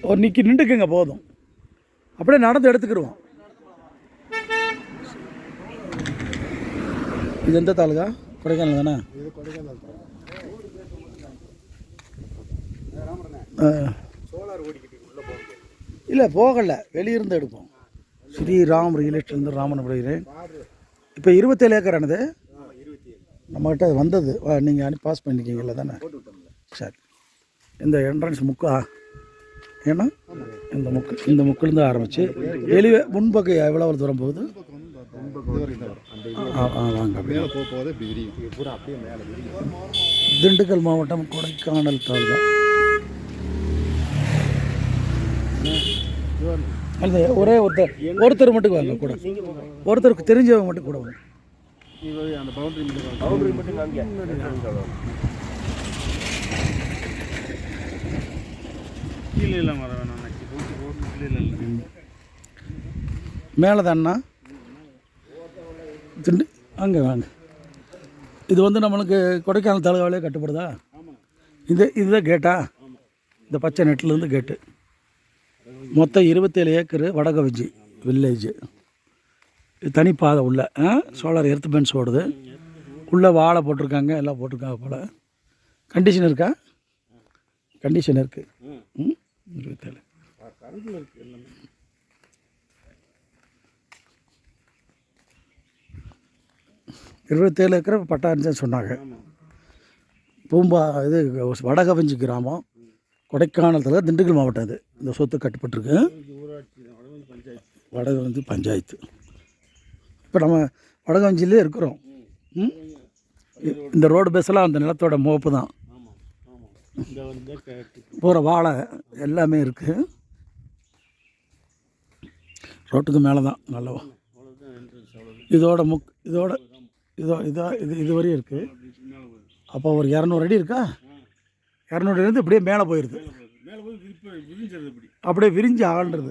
ஒரு நின்றுக்குங்க போதும், அப்படியே நடந்து எடுத்துக்கிடுவோம். இது எந்த தாலுகா? கொடைக்கானல் தானே? இல்லை போகலை, வெளியிருந்து எடுப்போம். ஸ்ரீராம் ரியல் எஸ்டேட்லேருந்து ராமன் விடுகிறேன். இப்போ 27 ஏக்கர் ஆனது நம்மகிட்ட வந்தது. நீங்கள் பாஸ் பண்ணிக்கிங்கல்ல தானே? சரி. இந்த என்ட்ரன்ஸ் முக்கா ஏன்னா இந்த முக்கிலேருந்து ஆரம்பித்து வெளியே முன்பக்கம் எவ்வளோ தூரம் போகுது? வாங்க. திண்டுக்கல் மாவட்டம் கொடைக்கானல் தாலுகா. அல்ல ஒரே ஒருத்தர் மட்டும் வாங்க கூட, ஒருத்தருக்கு தெரிஞ்சவங்க மட்டும் கூட வாங்க. மேலே தானா திண்டு அங்கே வாங்க. இது வந்து நம்மளுக்கு கொடைக்கானல் தாலுகாவிலே கட்டுப்படுதா? இதுதான் கேட்டா? இந்த பச்சை நெட்லேருந்து கேட்டு மொத்தம் 27 ஏக்கரு வடகவஞ்சி வில்லேஜு. தனிப்பாதை உள்ள சோலார் எர்த் பென்ஸ் ஓடுது. உள்ளே வாழை போட்டிருக்காங்க, எல்லாம் போட்டிருக்காங்க போல். கண்டிஷன் இருக்கா? கண்டிஷன் இருக்குது. 27 27 ஏக்கர் பட்டா இருந்துச்சுன்னு சொன்னாங்க. பூம்பா இது வடகவஞ்சி கிராமம், கொடைக்கானல் திண்டுக்கல் மாவட்டம். இது இந்த சொத்து கட்டுப்பட்டுருக்கு. வடகவஞ்சி பஞ்சாயத்து. இப்போ நம்ம வடகவஞ்சிலே இருக்கிறோம். இந்த ரோடு பேஸெல்லாம் அந்த நிலத்தோட முகப்பு தான். போகிற வாழை எல்லாமே இருக்குது. ரோட்டுக்கு மேலே தான் நல்லவா. இதோட இது வரையும் இருக்குது. அப்போ ஒரு 200 அடி இருக்கா? 200 அடியிலேருந்து இப்படியே மேலே போயிடுது. அப்படியே விரிஞ்சு ஆகன்றது.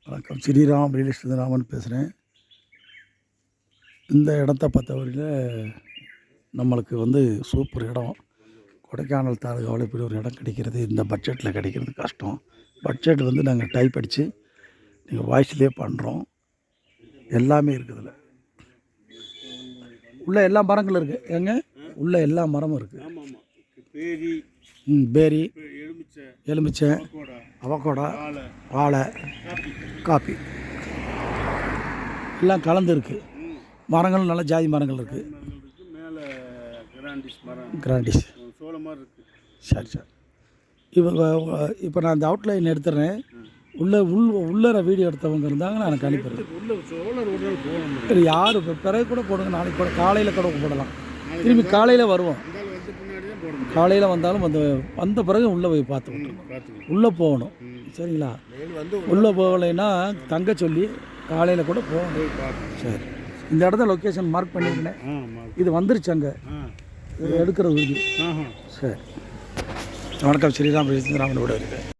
வணக்கம், ஸ்ரீராம் ரியல் எஸ்டேட் ராமன் பேசுகிறேன். இந்த இடத்த பொறுத்தவரையில் நம்மளுக்கு வந்து சூப்பர் இடம். கொடைக்கானல் தாலுகாவில் இப்படி ஒரு இடம் கிடைக்கிறது இந்த பட்ஜெட்டில் கிடைக்கிறது கஷ்டம். பட்ஜெட் வந்து நாங்கள் டைப் அடித்து நீங்கள் வாய்ஸ்லேயே பண்ணுறோம். எல்லாமே இருக்குதுல்ல. உள்ள எல்லா மரங்களும் இருக்குது. எங்க உள்ள எல்லா மரமும் இருக்குது. பேரி, எலுமிச்சை, அவகோடா, வாழை, காப்பி எல்லாம் கலந்து இருக்குது. மரங்கள் நல்ல ஜாதி மரங்கள் இருக்குது. கிராண்டிஸ் சரி சார். இப்போ நான் இந்த அவுட்லைன் எடுத்துடுறேன். உள்ளர வீடியோ எடுத்தவங்க இருந்தாங்க, நான் எனக்கு அனுப்பிடுறேன். யார் பிறகு கூட போடுங்க, நாளைக்கு கூட காலையில் கூட போடலாம். திரும்பி காலையில் வருவோம். காலையில் வந்தாலும் வந்த பிறகு உள்ளே போய் பார்த்து விட்டுருவோம். உள்ளே போகணும் சரிங்களா? உள்ளே போகலைன்னா தங்க சொல்லி காலையில் கூட போகணும். சரி, இந்த இடத்த லொக்கேஷன் மார்க் பண்ணியிருக்கேன். இது வந்துருச்சு அங்கே எடுக்கிற உறுதி. சரி, வணக்கம், ஸ்ரீராம் ராமனோட இருக்குது.